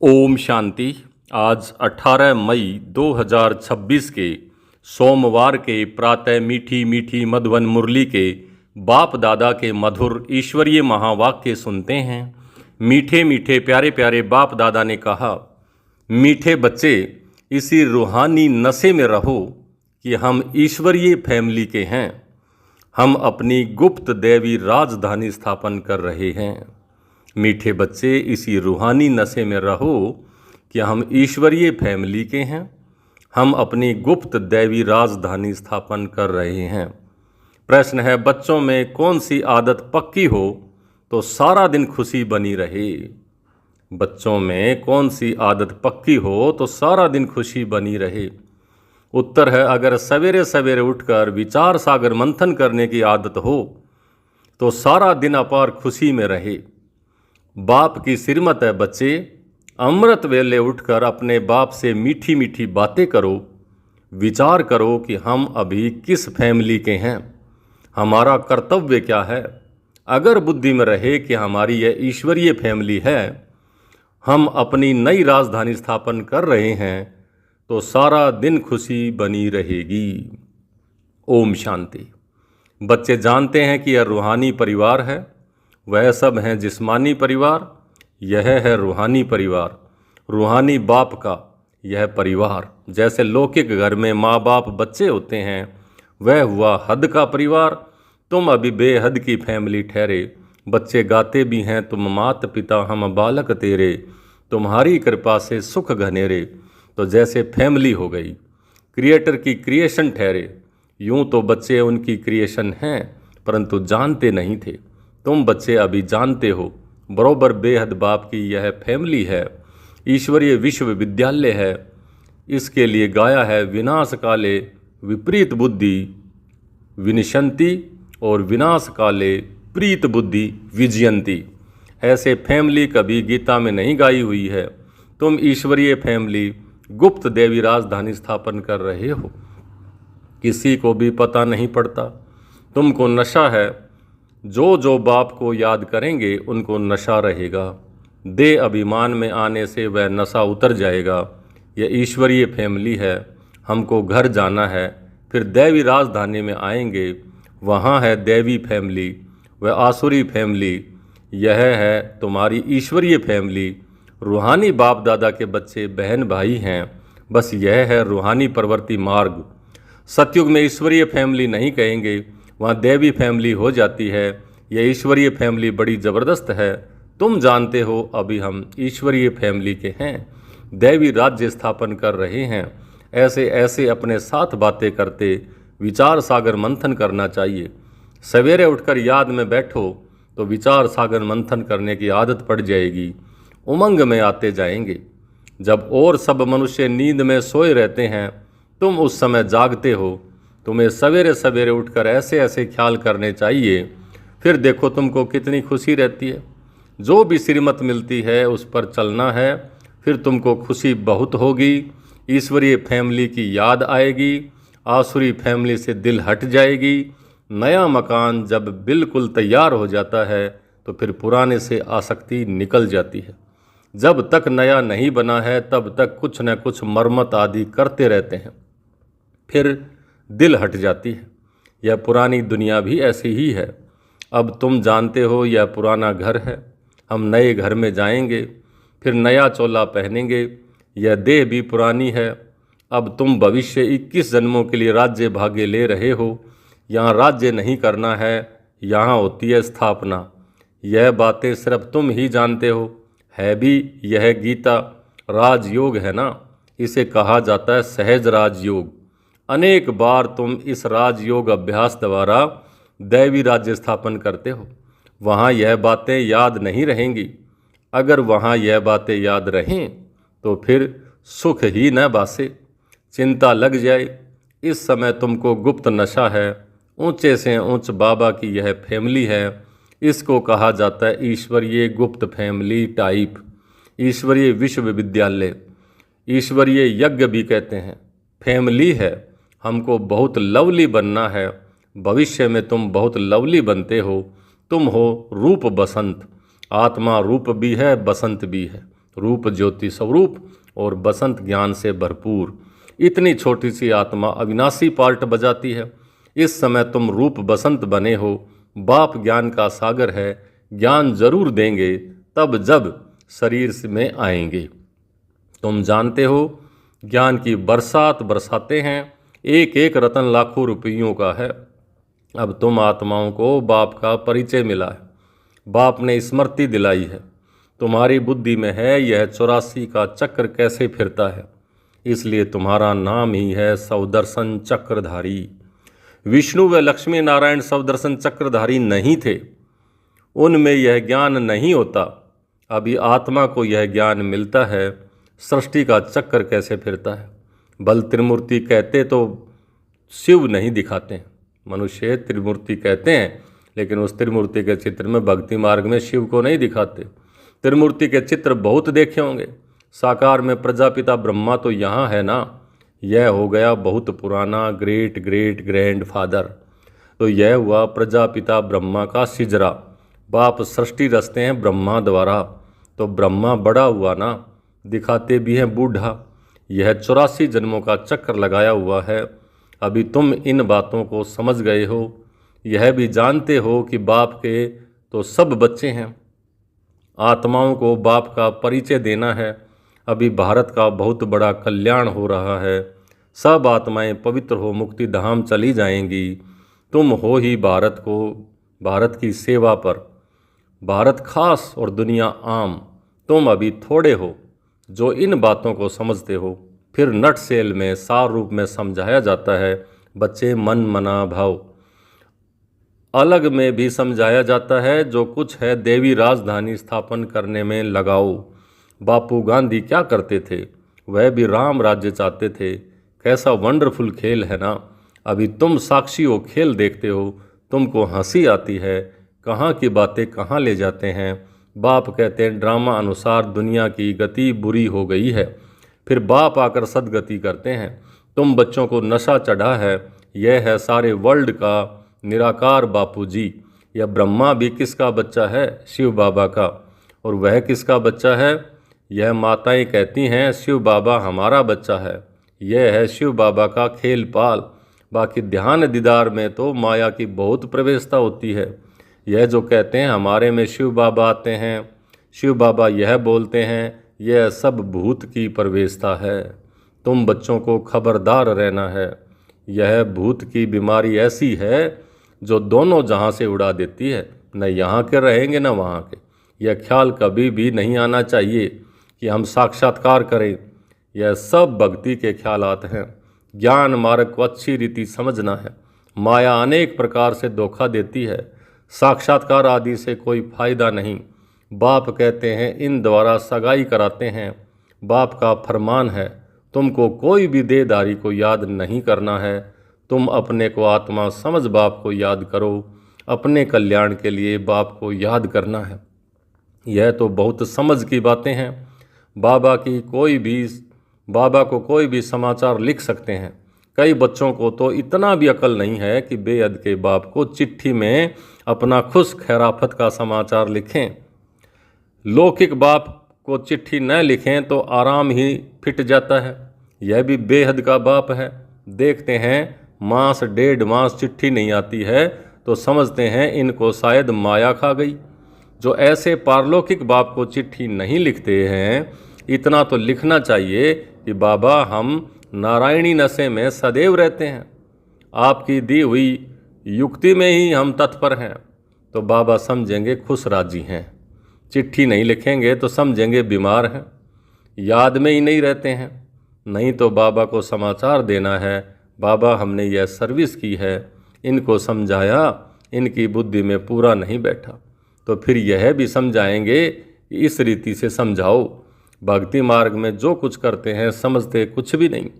ओम शांति। आज 18 मई 2026 के सोमवार के प्रातः मीठी मीठी मधुवन मुरली के बाप दादा के मधुर ईश्वरीय महावाक्य सुनते हैं। मीठे मीठे प्यारे प्यारे बाप दादा ने कहा, मीठे बच्चे इसी रूहानी नशे में रहो कि हम ईश्वरीय फैमिली के हैं। हम अपनी गुप्त दैवी राजधानी स्थापन कर रहे हैं। मीठे बच्चे इसी रूहानी नशे में रहो कि हम ईश्वरीय फैमिली के हैं। हम अपनी गुप्त दैवी राजधानी स्थापन कर रहे हैं। प्रश्न है, बच्चों में कौन सी आदत पक्की हो तो सारा दिन खुशी बनी रहे? बच्चों में कौन सी आदत पक्की हो तो सारा दिन खुशी बनी रहे? उत्तर है, अगर सवेरे सवेरे उठकर विचार सागर मंथन करने की आदत हो तो सारा दिन अपार खुशी में रहे। बाप की श्रीमत है बच्चे, अमृत वेले उठकर अपने बाप से मीठी मीठी बातें करो। विचार करो कि हम अभी किस फैमिली के हैं, हमारा कर्तव्य क्या है। अगर बुद्धि में रहे कि हमारी यह ईश्वरीय फैमिली है, हम अपनी नई राजधानी स्थापन कर रहे हैं, तो सारा दिन खुशी बनी रहेगी। ओम शांति। बच्चे जानते हैं कि यह रूहानी परिवार है, वह सब हैं जिस्मानी परिवार, यह है रूहानी परिवार। रूहानी बाप का यह परिवार, जैसे लौकिक घर में माँ बाप बच्चे होते हैं, वह हुआ हद का परिवार। तुम अभी बेहद की फैमिली ठहरे। बच्चे गाते भी हैं, तुम मात पिता हम बालक तेरे, तुम्हारी कृपा से सुख घनेरे। तो जैसे फैमिली हो गई, क्रिएटर की क्रिएशन ठहरे। यूं तो बच्चे उनकी क्रिएशन हैं, परंतु जानते नहीं थे। तुम बच्चे अभी जानते हो, बरोबर बेहद बाप की यह फैमिली है, ईश्वरीय विश्वविद्यालय है। इसके लिए गाया है, विनाश काले विपरीत बुद्धि विनिशंति और विनाश काले प्रीत बुद्धि विजयंती। ऐसे फैमिली कभी गीता में नहीं गाई हुई है। तुम ईश्वरीय फैमिली गुप्त देवी राजधानी स्थापन कर रहे हो, किसी को भी पता नहीं पड़ता। तुमको नशा है, जो जो बाप को याद करेंगे उनको नशा रहेगा। देह अभिमान में आने से वह नशा उतर जाएगा। यह ईश्वरीय फैमिली है। हमको घर जाना है, फिर दैवी राजधानी में आएंगे। वहाँ है दैवी फैमिली, वह आसुरी फैमिली। यह है तुम्हारी ईश्वरीय फैमिली। रूहानी बाप दादा के बच्चे बहन भाई हैं। बस यह है रूहानी प्रवृत्ति मार्ग। सतयुग में ईश्वरीय फैमिली नहीं कहेंगे, वहाँ देवी फैमिली हो जाती है। यह ईश्वरीय फैमिली बड़ी ज़बरदस्त है। तुम जानते हो अभी हम ईश्वरीय फैमिली के हैं, देवी राज्य स्थापन कर रहे हैं। ऐसे ऐसे अपने साथ बातें करते विचार सागर मंथन करना चाहिए। सवेरे उठकर याद में बैठो तो विचार सागर मंथन करने की आदत पड़ जाएगी। उमंग में आते जाएंगे। जब और सब मनुष्य नींद में सोए रहते हैं, तुम उस समय जागते हो। तुम्हें सवेरे सवेरे उठकर ऐसे ऐसे ख्याल करने चाहिए, फिर देखो तुमको कितनी खुशी रहती है। जो भी श्रीमत मिलती है उस पर चलना है, फिर तुमको खुशी बहुत होगी। ईश्वरीय फैमिली की याद आएगी, आसुरी फैमिली से दिल हट जाएगी। नया मकान जब बिल्कुल तैयार हो जाता है तो फिर पुराने से आसक्ति निकल जाती है। जब तक नया नहीं बना है तब तक कुछ न कुछ मरम्मत आदि करते रहते हैं, फिर दिल हट जाती है। यह पुरानी दुनिया भी ऐसी ही है। अब तुम जानते हो यह पुराना घर है, हम नए घर में जाएंगे, फिर नया चोला पहनेंगे। यह देह भी पुरानी है। अब तुम भविष्य 21 जन्मों के लिए राज्य भाग्य ले रहे हो। यहाँ राज्य नहीं करना है, यहाँ होती है स्थापना। यह बातें सिर्फ तुम ही जानते हो। है भी यह गीता राजयोग है ना, इसे कहा जाता है सहज राजयोग। अनेक बार तुम इस राजयोग अभ्यास द्वारा दैवी राज्य स्थापन करते हो। वहाँ यह बातें याद नहीं रहेंगी। अगर वहाँ यह बातें याद रहें तो फिर सुख ही न बासे, चिंता लग जाए। इस समय तुमको गुप्त नशा है। ऊंचे से ऊंच बाबा की यह फैमिली है। इसको कहा जाता है ईश्वरीय गुप्त फैमिली टाइप, ईश्वरीय विश्वविद्यालय, ईश्वरीय यज्ञ भी कहते हैं। फैमिली है। हमको बहुत लवली बनना है। भविष्य में तुम बहुत लवली बनते हो। तुम हो रूप बसंत। आत्मा रूप भी है, बसंत भी है। रूप ज्योति स्वरूप और बसंत ज्ञान से भरपूर। इतनी छोटी सी आत्मा अविनाशी पार्ट बजाती है। इस समय तुम रूप बसंत बने हो। बाप ज्ञान का सागर है, ज्ञान जरूर देंगे तब जब शरीर में आएंगे। तुम जानते हो ज्ञान की बरसात बरसाते हैं, एक एक रतन लाखों रुपयों का है। अब तुम आत्माओं को बाप का परिचय मिला है, बाप ने स्मृति दिलाई है। तुम्हारी बुद्धि में है यह 84 का चक्र कैसे फिरता है, इसलिए तुम्हारा नाम ही है सौदर्शन चक्रधारी। विष्णु व लक्ष्मी नारायण सौदर्शन चक्रधारी नहीं थे, उनमें यह ज्ञान नहीं होता। अभी आत्मा को यह ज्ञान मिलता है सृष्टि का चक्र कैसे फिरता है। बल त्रिमूर्ति कहते तो शिव नहीं दिखाते हैं, मनुष्य त्रिमूर्ति कहते हैं, लेकिन उस त्रिमूर्ति के चित्र में भक्ति मार्ग में शिव को नहीं दिखाते। त्रिमूर्ति के चित्र बहुत देखे होंगे, साकार में प्रजापिता ब्रह्मा तो यहाँ है ना, यह हो गया बहुत पुराना ग्रेट ग्रेट ग्रैंड फादर। तो यह हुआ प्रजापिता ब्रह्मा का सिजरा। बाप सृष्टि रचते हैं ब्रह्मा द्वारा, तो ब्रह्मा बड़ा हुआ ना, दिखाते भी हैं बूढ़ा। यह 84 जन्मों का चक्र लगाया हुआ है। अभी तुम इन बातों को समझ गए हो, यह भी जानते हो कि बाप के तो सब बच्चे हैं। आत्माओं को बाप का परिचय देना है। अभी भारत का बहुत बड़ा कल्याण हो रहा है, सब आत्माएं पवित्र हो मुक्ति धाम चली जाएंगी। तुम हो ही भारत की सेवा पर, भारत खास और दुनिया आम। तुम अभी थोड़े हो जो इन बातों को समझते हो, फिर नट सेल में सार रूप में समझाया जाता है। बच्चे मन मना भाव अलग में भी समझाया जाता है, जो कुछ है देवी राजधानी स्थापन करने में लगाओ। बापू गांधी क्या करते थे, वह भी राम राज्य चाहते थे। कैसा वंडरफुल खेल है ना। अभी तुम साक्षी हो, खेल देखते हो, तुमको हंसी आती है, कहाँ की बातें कहाँ ले जाते हैं। बाप कहते हैं ड्रामा अनुसार दुनिया की गति बुरी हो गई है, फिर बाप आकर सदगति करते हैं। तुम बच्चों को नशा चढ़ा है, यह है सारे वर्ल्ड का निराकार बापू जी। यह ब्रह्मा भी किसका बच्चा है, शिव बाबा का। और वह किसका बच्चा है, यह माताएं कहती हैं शिव बाबा हमारा बच्चा है। यह है शिव बाबा का खेल पाल। बाकी ध्यान दीदार में तो माया की बहुत प्रवेशता होती है। यह जो कहते हैं हमारे में शिव बाबा आते हैं, शिव बाबा यह बोलते हैं, यह सब भूत की प्रवेशता है। तुम बच्चों को खबरदार रहना है। यह भूत की बीमारी ऐसी है जो दोनों जहाँ से उड़ा देती है, न यहाँ के रहेंगे न वहाँ के। यह ख्याल कभी भी नहीं आना चाहिए कि हम साक्षात्कार करें। यह सब भक्ति के ख्यालात हैं। ज्ञान मार्ग को अच्छी रीति समझना है। माया अनेक प्रकार से धोखा देती है, साक्षात्कार आदि से कोई फायदा नहीं। बाप कहते हैं इन द्वारा सगाई कराते हैं। बाप का फरमान है तुमको कोई भी देहधारी को याद नहीं करना है, तुम अपने को आत्मा समझ बाप को याद करो। अपने कल्याण के लिए बाप को याद करना है। यह तो बहुत समझ की बातें हैं। बाबा को कोई भी समाचार लिख सकते हैं। कई बच्चों को तो इतना भी अकल नहीं है कि बेअद के बाप को चिट्ठी में अपना खुश खैराफत का समाचार लिखें। लौकिक बाप को चिट्ठी न लिखें तो आराम ही फिट जाता है। यह भी बेहद का बाप है। देखते हैं मास डेढ़ मास चिट्ठी नहीं आती है तो समझते हैं इनको शायद माया खा गई। जो ऐसे पारलौकिक बाप को चिट्ठी नहीं लिखते हैं, इतना तो लिखना चाहिए कि बाबा हम नारायणी नशे में सदैव रहते हैं, आपकी दी हुई युक्ति में ही हम तत्पर हैं। तो बाबा समझेंगे खुश राजी हैं। चिट्ठी नहीं लिखेंगे तो समझेंगे बीमार हैं, याद में ही नहीं रहते हैं। नहीं तो बाबा को समाचार देना है, बाबा हमने यह सर्विस की है, इनको समझाया, इनकी बुद्धि में पूरा नहीं बैठा। तो फिर यह भी समझाएंगे कि इस रीति से समझाओ। भक्ति मार्ग में जो कुछ करते हैं समझते कुछ भी नहीं।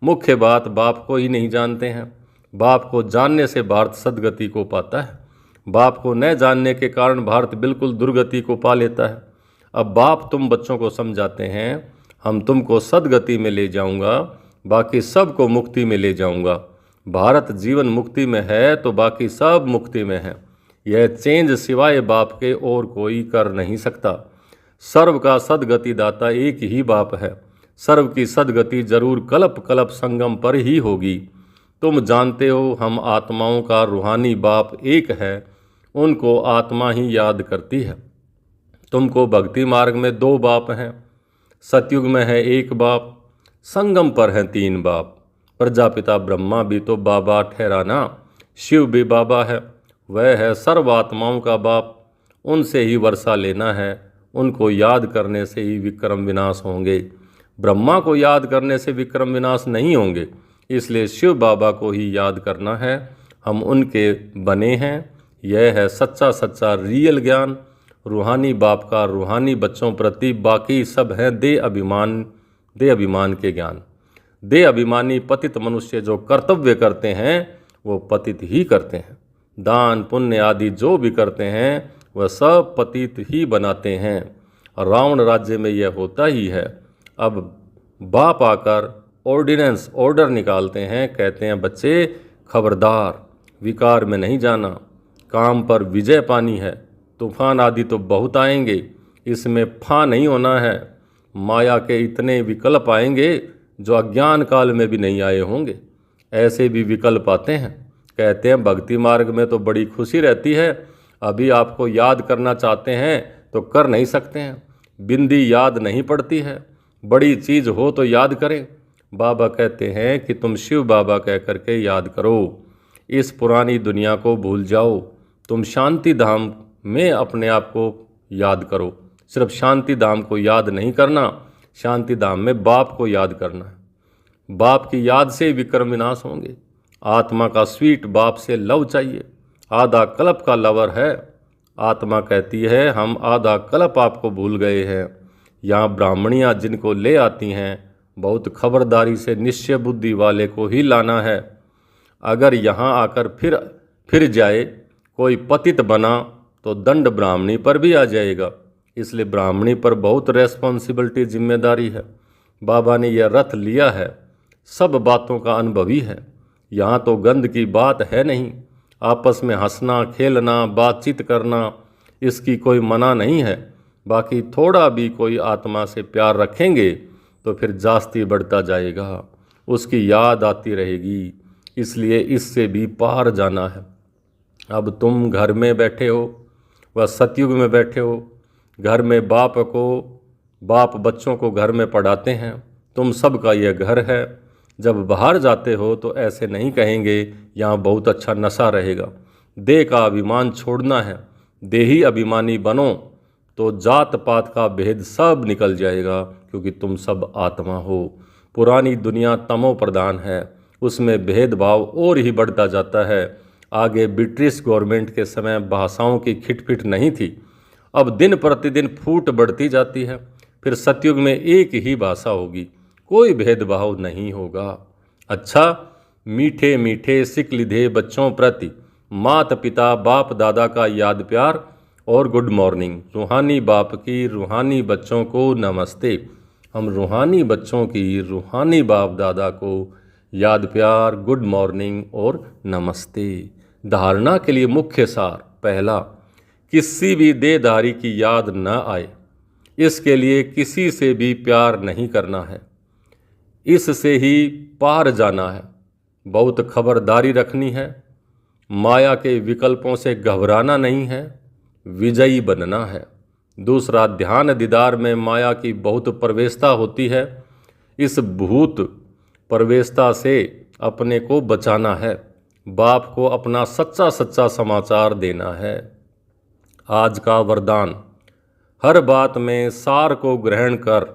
मुख्य बात बाप को ही नहीं जानते हैं। बाप को जानने से भारत सदगति को पाता है, बाप को न जानने के कारण भारत बिल्कुल दुर्गति को पा लेता है। अब बाप तुम बच्चों को समझाते हैं हम तुमको सदगति में ले जाऊंगा, बाकी सब को मुक्ति में ले जाऊंगा। भारत जीवन मुक्ति में है तो बाकी सब मुक्ति में है। यह चेंज सिवाय बाप के और कोई कर नहीं सकता। सर्व का सदगति दाता एक ही बाप है। सर्व की सदगति जरूर कल्प कल्प संगम पर ही होगी। तुम जानते हो हम आत्माओं का रूहानी बाप एक है, उनको आत्मा ही याद करती है। तुमको भक्ति मार्ग में दो बाप हैं, सतयुग में है एक बाप, संगम पर हैं तीन बाप। प्रजापिता ब्रह्मा भी तो बाबा ठहराना, शिव भी बाबा है, वह है सर्व आत्माओं का बाप। उनसे ही वर्षा लेना है, उनको याद करने से ही विक्रम विनाश होंगे। ब्रह्मा को याद करने से विक्रम विनाश नहीं होंगे, इसलिए शिव बाबा को ही याद करना है। हम उनके बने हैं। यह है सच्चा सच्चा रियल ज्ञान, रूहानी बाप का रूहानी बच्चों प्रति। बाकी सब हैं दे अभिमान के ज्ञान। दे अभिमानी पतित मनुष्य जो कर्तव्य करते हैं वो पतित ही करते हैं। दान पुण्य आदि जो भी करते हैं वह सब पतित ही बनाते हैं। रावण राज्य में यह होता ही है। अब बाप आकर ऑर्डर निकालते हैं, कहते हैं बच्चे खबरदार, विकार में नहीं जाना, काम पर विजय पानी है। तूफान आदि तो बहुत आएंगे, इसमें फा नहीं होना है। माया के इतने विकल्प आएंगे जो अज्ञान काल में भी नहीं आए होंगे। ऐसे भी विकल्प आते हैं। कहते हैं भक्ति मार्ग में तो बड़ी खुशी रहती है, अभी आपको याद करना चाहते हैं तो कर नहीं सकते हैं, बिंदी याद नहीं पड़ती है, बड़ी चीज़ हो तो याद करें। बाबा कहते हैं कि तुम शिव बाबा कह करके याद करो, इस पुरानी दुनिया को भूल जाओ, तुम शांति धाम में अपने आप को याद करो। सिर्फ शांति धाम को याद नहीं करना, शांति धाम में बाप को याद करना है। बाप की याद से विक्रम विनाश होंगे। आत्मा का स्वीट बाप से लव चाहिए। आधा कल्प का लवर है। आत्मा कहती है हम आधा कल्प आपको भूल गए हैं। यहाँ ब्राह्मणियाँ जिनको ले आती हैं बहुत खबरदारी से निश्चय बुद्धि वाले को ही लाना है। अगर यहाँ आकर फिर जाए कोई पतित बना तो दंड ब्राह्मणी पर भी आ जाएगा। इसलिए ब्राह्मणी पर बहुत रेस्पॉन्सिबिलिटी जिम्मेदारी है। बाबा ने यह रथ लिया है, सब बातों का अनुभवी है। यहाँ तो गंद की बात है नहीं, आपस में हंसना खेलना बातचीत करना इसकी कोई मना नहीं है। बाकी थोड़ा भी कोई आत्मा से प्यार रखेंगे तो फिर जास्ती बढ़ता जाएगा, उसकी याद आती रहेगी। इसलिए इससे भी पार जाना है। अब तुम घर में बैठे हो, वह सतयुग में बैठे हो। घर में बाप बच्चों को घर में पढ़ाते हैं। तुम सबका यह घर है। जब बाहर जाते हो तो ऐसे नहीं कहेंगे यहाँ बहुत अच्छा नशा रहेगा। देह का अभिमान छोड़ना है, देही अभिमानी बनो तो जात पात का भेद सब निकल जाएगा, क्योंकि तुम सब आत्मा हो। पुरानी दुनिया तमो प्रधान है, उसमें भेदभाव और ही बढ़ता जाता है। आगे ब्रिटिश गवर्नमेंट के समय भाषाओं की खिटपिट नहीं थी, अब दिन प्रतिदिन फूट बढ़ती जाती है। फिर सतयुग में एक ही भाषा होगी, कोई भेदभाव नहीं होगा। अच्छा, मीठे मीठे सिक लिधे बच्चों प्रति माता पिता बाप दादा का याद प्यार और गुड मॉर्निंग। रूहानी बाप की रूहानी बच्चों को नमस्ते। हम रूहानी बच्चों की रूहानी बाप दादा को याद प्यार, गुड मॉर्निंग और नमस्ते। धारणा के लिए मुख्य सार, पहला, किसी भी देहधारी की याद न आए, इसके लिए किसी से भी प्यार नहीं करना है, इससे ही पार जाना है। बहुत खबरदारी रखनी है, माया के विकल्पों से घबराना नहीं है, विजयी बनना है। दूसरा, ध्यान दीदार में माया की बहुत प्रवेशता होती है, इस भूत प्रवेशता से अपने को बचाना है। बाप को अपना सच्चा सच्चा समाचार देना है। आज का वरदान, हर बात में सार को ग्रहण कर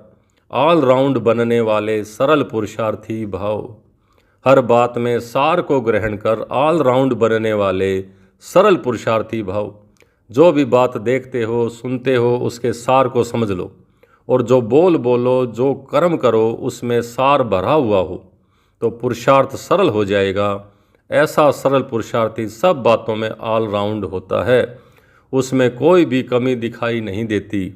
ऑलराउंड बनने वाले सरल पुरुषार्थी भाव। हर बात में सार को ग्रहण कर ऑलराउंड बनने वाले सरल पुरुषार्थी भाव। जो भी बात देखते हो सुनते हो उसके सार को समझ लो, और जो बोलो जो कर्म करो उसमें सार भरा हुआ हो तो पुरुषार्थ सरल हो जाएगा। ऐसा सरल पुरुषार्थी सब बातों में ऑलराउंड होता है, उसमें कोई भी कमी दिखाई नहीं देती,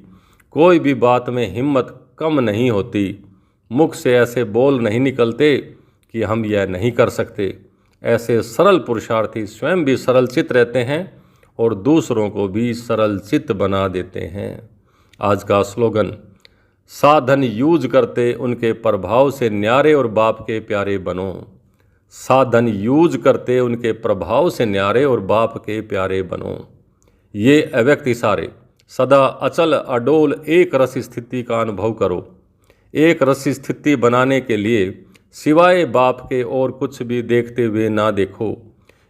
कोई भी बात में हिम्मत कम नहीं होती, मुख से ऐसे बोल नहीं निकलते कि हम यह नहीं कर सकते। ऐसे सरल पुरुषार्थी स्वयं भी सरल चित्त रहते हैं और दूसरों को भी सरल चित्त बना देते हैं। आज का स्लोगन, साधन यूज करते उनके प्रभाव से न्यारे और बाप के प्यारे बनो। साधन यूज करते उनके प्रभाव से न्यारे और बाप के प्यारे बनो। ये अव्यक्त इशारे सदा अचल अडोल एक रस स्थिति का अनुभव करो। एक रस स्थिति बनाने के लिए सिवाय बाप के और कुछ भी देखते हुए ना देखो।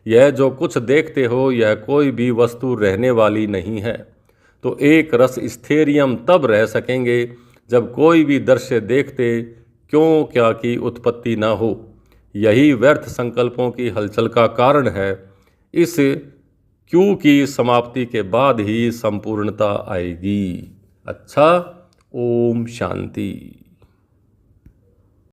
यह जो कुछ देखते हो यह कोई भी वस्तु रहने वाली नहीं है। तो एक रस स्थैर्यम तब रह सकेंगे जब कोई भी दृश्य देखते क्यों क्या की उत्पत्ति ना हो। यही व्यर्थ संकल्पों की हलचल का कारण है। इस क्यों की समाप्ति के बाद ही संपूर्णता आएगी। अच्छा, ओम शांति।